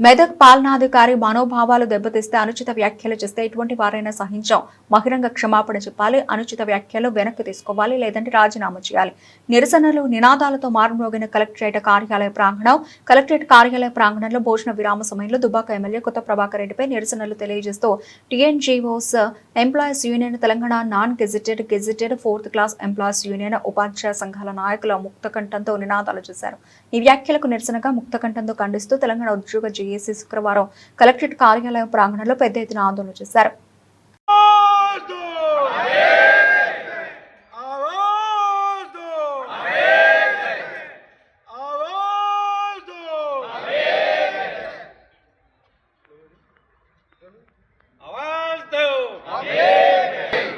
మెదక్ పాలనాధికారి మనోభావాలు దెబ్బతీస్తే అనుచిత వ్యాఖ్యలు చేస్తే ఎటువంటి వారైనా సహించాం. బహిరంగ క్షమాపణ చెప్పాలి. అనుచిత వ్యాఖ్యలు వెనక్కి తీసుకోవాలి, లేదంటే రాజీనామా చేయాలి. నిరసనలు నినాదాలతో మారుమోగిన కలెక్టరేట్ కార్యాలయ ప్రాంగణం. కలెక్టరేట్ కార్యాలయ ప్రాంగణంలో భోజన విరామ సమయంలో దుబ్బాక ఎమ్మెల్యే కొత్త ప్రభాకర్ రెడ్డిపై నిరసనలు తెలియజేస్తూ TNGOs employees union, Telangana non gazetted 4th class employees union, ఉపాధ్యాయ సంఘాల నాయకుల ముక్తకంఠంతో నినాదాలు చేశారు. ఈ వ్యాఖ్యలకు నిరసనగా ముక్తకంఠంతో ఖండిస్తూ తెలంగాణ ఉద్యోగ జేఏసీ శుక్రవారం కలెక్టరేట్ కార్యాలయం ప్రాంగణంలో పెద్ద ఎత్తున ఆందోళన చేశారు.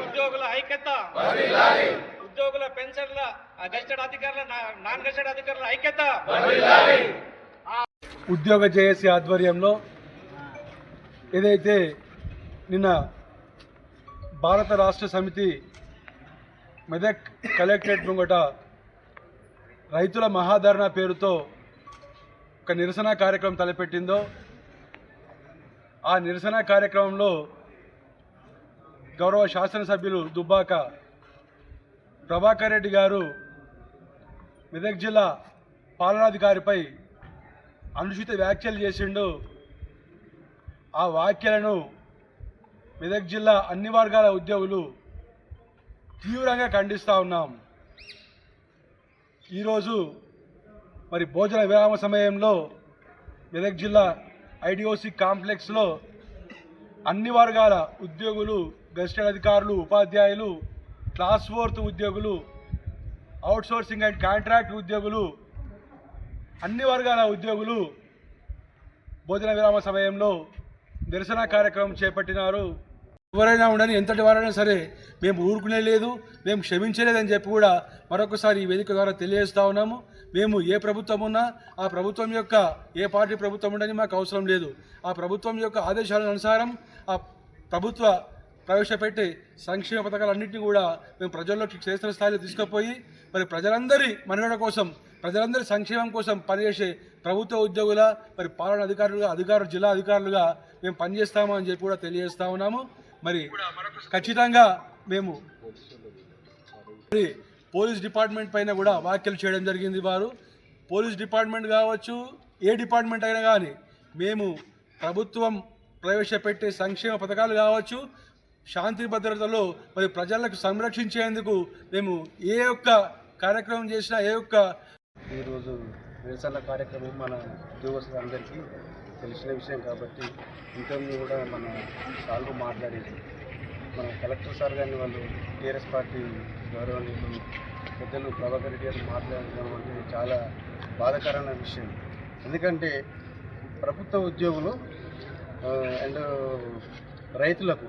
ఉద్యోగుల ఐక్యత, ఉద్యోగుల పెన్షన్ల గెజిటెడ్ అధికారుల నాన్ గెజిటెడ్ అధికారుల ఐక్యత. ఉద్యోగ జేఏసీ ఆధ్వర్యంలో ఏదైతే నిన్న భారత రాష్ట్ర సమితి మెదక్ కలెక్టరేట్ ముంగట రైతుల మహాధరణ పేరుతో ఒక నిరసన కార్యక్రమం తలపెట్టిందో, ఆ నిరసన కార్యక్రమంలో గౌరవ శాసనసభ్యులు దుబ్బాక ప్రభాకర్ రెడ్డి గారు మెదక్ జిల్లా పాలనాధికారిపై అనుచిత వ్యాఖ్యలు చేసిండు. ఆ వ్యాఖ్యలను మెదక్ జిల్లా అన్ని వర్గాల ఉద్యోగులు తీవ్రంగా ఖండిస్తూ ఉన్నాం. ఈరోజు మరి భోజన విరామ సమయంలో మెదక్ జిల్లా ఐడిఓసి కాంప్లెక్స్లో అన్ని వర్గాల ఉద్యోగులు, గెజిటెడ్ అధికారులు, ఉపాధ్యాయులు, క్లాస్ 4th ఉద్యోగులు, అవుట్సోర్సింగ్ అండ్ కాంట్రాక్ట్ ఉద్యోగులు, అన్ని వర్గాల ఉద్యోగులు భోజన విరామ సమయంలో నిరసన కార్యక్రమం చేపట్టినారు. ఎవరైనా ఉండని, ఎంతటి వారైనా సరే మేము ఊరుకునే లేదు, మేము క్షమించలేదని చెప్పి కూడా మరొకసారి ఈ వేదిక ద్వారా తెలియజేస్తూ ఉన్నాము. మేము ఏ ప్రభుత్వం ఉన్నా ఆ ప్రభుత్వం యొక్క, ఏ పార్టీ ప్రభుత్వం ఉండని మాకు అవసరం లేదు. ఆ ప్రభుత్వం యొక్క ఆదేశాల అనుసారం ఆ ప్రభుత్వ ప్రవేశపెట్టే సంక్షేమ పథకాలన్నింటినీ కూడా మేము ప్రజల్లోకి క్షేత్రస్థాయిలో తీసుకుపోయి మరి ప్రజలందరి మనుగడ కోసం, ప్రజలందరి సంక్షేమం కోసం పనిచేసే ప్రభుత్వ ఉద్యోగుల మరి పాలన అధికారులుగా, జిల్లా అధికారులుగా మేము పనిచేస్తామని చెప్పి కూడా తెలియజేస్తా ఉన్నాము. మరి ఖచ్చితంగా మేము పోలీస్ డిపార్ట్మెంట్ పైన కూడా వ్యాఖ్యలు చేయడం జరిగింది. వారు పోలీస్ డిపార్ట్మెంట్ కావచ్చు, ఏ డిపార్ట్మెంట్ అయినా కానీ మేము ప్రభుత్వం ప్రవేశపెట్టే సంక్షేమ పథకాలు కావచ్చు, శాంతి భద్రతలో మరి ప్రజలకు సంరక్షించేందుకు మేము ఏ ఒక్క కార్యక్రమం చేసినా, ఏ ఒక్క ఈరోజు నిరసన కార్యక్రమం మన ఉద్యోగస్తులందరికీ తెలిసిన విషయం కాబట్టి ఇంతకుముందు కూడా మన సాల్వ్ మాట్లాడేది మన కలెక్టర్ సార్ గారిని వాళ్ళు టీఆర్ఎస్ పార్టీ గౌరవనీయులు పెద్దలు ప్రభాకర్ రెడ్డి గారు మాట్లాడడం అంటే చాలా బాధాకరమైన విషయం. ఎందుకంటే ప్రభుత్వ ఉద్యోగులు అండ్ రైతులకు,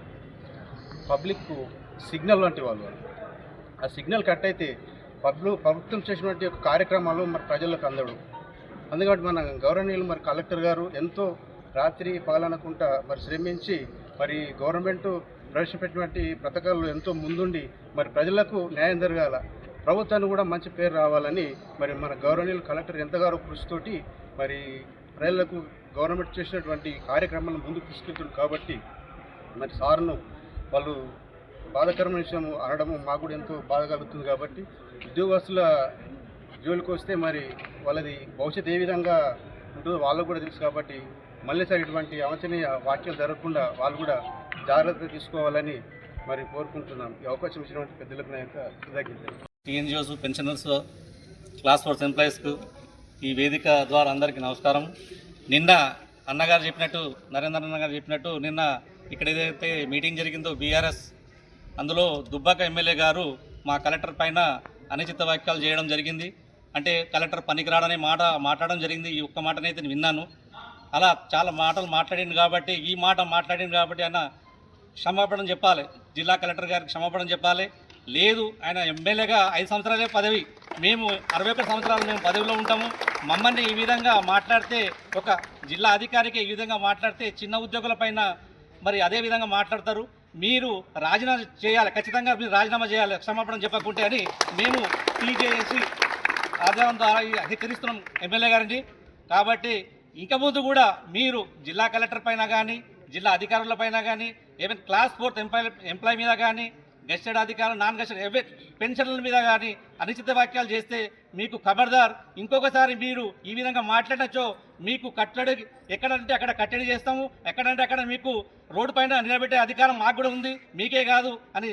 పబ్లిక్కు సిగ్నల్ వంటి వాళ్ళు. ఆ సిగ్నల్ కట్ అయితే ప్రభుత్వం చేసినటువంటి యొక్క కార్యక్రమాలు మరి ప్రజలకు అందడు. అందుకని మన గౌరవనీయులు మరి కలెక్టర్ గారు ఎంతో రాత్రి పాలనకుంటా మరి శ్రమించి మరి గవర్నమెంట్ ప్రవేశపెట్టినటువంటి పథకాలు ఎంతో ముందుండి మరి ప్రజలకు న్యాయం జరగాల, ప్రభుత్వానికి కూడా మంచి పేరు రావాలని మరి మన గౌరవనీయులు కలెక్టర్ ఎంతగానో కృషితోటి మరి ప్రజలకు గవర్నమెంట్ చేసినటువంటి కార్యక్రమాలను ముందుకు తీసుకెళ్తుంది. కాబట్టి మరి సార్ను వాళ్ళు బాధాకరమైన విషయం అనడము మాకు కూడా ఎంతో బాధ కలుగుతుంది. కాబట్టి ఉద్యోగస్తుల జోలికి వస్తే మరి వాళ్ళది భవిష్యత్తు ఏ విధంగా ఉంటుందో వాళ్ళకు కూడా తెలుసు. కాబట్టి మళ్ళీ సార్ ఇటువంటి అవాంఛనీయ వ్యాఖ్యలు జరగకుండా వాళ్ళు కూడా జాగ్రత్త తీసుకోవాలని మరి కోరుకుంటున్నాం. ఈ అవకాశం ఇచ్చినటువంటి పెద్దలకు నా యొక్క కృతజ్ఞతలు. టీఎన్జీఓస్, పెన్షనర్స్, క్లాస్ 4 ఎంప్లాయీస్కు ఈ వేదిక ద్వారా అందరికీ నమస్కారం. నిన్న అన్నగారు చెప్పినట్టు, నరేంద్ర అన్న గారు చెప్పినట్టు, నిన్న ఇక్కడ ఏదైతే మీటింగ్ జరిగిందో బీఆర్ఎస్, అందులో దుబ్బాక ఎమ్మెల్యే గారు మా కలెక్టర్ పైన అనుచిత వ్యాఖ్యలు చేయడం జరిగింది. అంటే కలెక్టర్ పనికిరాడనే మాట మాట్లాడడం జరిగింది. ఈ ఒక్క మాటనైతే నేను విన్నాను. అలా చాలా మాటలు మాట్లాడింది కాబట్టి, ఈ మాట మాట్లాడింది కాబట్టి ఆయన క్షమాపణ చెప్పాలి, జిల్లా కలెక్టర్ గారికి క్షమాపణ చెప్పాలి. లేదు, ఆయన ఎమ్మెల్యేగా 5 సంవత్సరాలే పదవి, మేము 61 సంవత్సరాలు మేము పదవిలో ఉంటాము. మమ్మల్ని ఈ విధంగా మాట్లాడితే, ఒక జిల్లా అధికారికి ఈ విధంగా మాట్లాడితే చిన్న ఉద్యోగుల పైన మరి అదే విధంగా మాట్లాడతారు. మీరు రాజీనామా చేయాలి, ఖచ్చితంగా మీరు రాజీనామా చేయాలి క్షమాపణ చెప్పకుంటే అని మేము టీజేఏసీ ఆధారం ద్వారా హెచ్చరిస్తున్నాం ఎమ్మెల్యే గారిని. కాబట్టి ఇక ముందు కూడా మీరు జిల్లా కలెక్టర్ పైన కానీ జిల్లా అధికారుల పైన కానీ ఈవెన్ క్లాస్ 4th ఎంప్లాయ్ మీద కానీ గెస్టెడ్ అధికారులు నాన్ గెస్టెడ్ పెన్షన్ల మీద కానీ అనుచిత వ్యాఖ్యలు చేస్తే మీకు ఖబర్దార్. ఇంకొకసారి మీరు ఈ విధంగా మాట్లాడచ్చో మీకు కట్టడి ఎక్కడంటే అక్కడ కట్టడి చేస్తాము, ఎక్కడంటే అక్కడ మీకు రోడ్డు పైన నిలబెట్టే అధికారం మాకు కూడా ఉంది, మీకే కాదు అని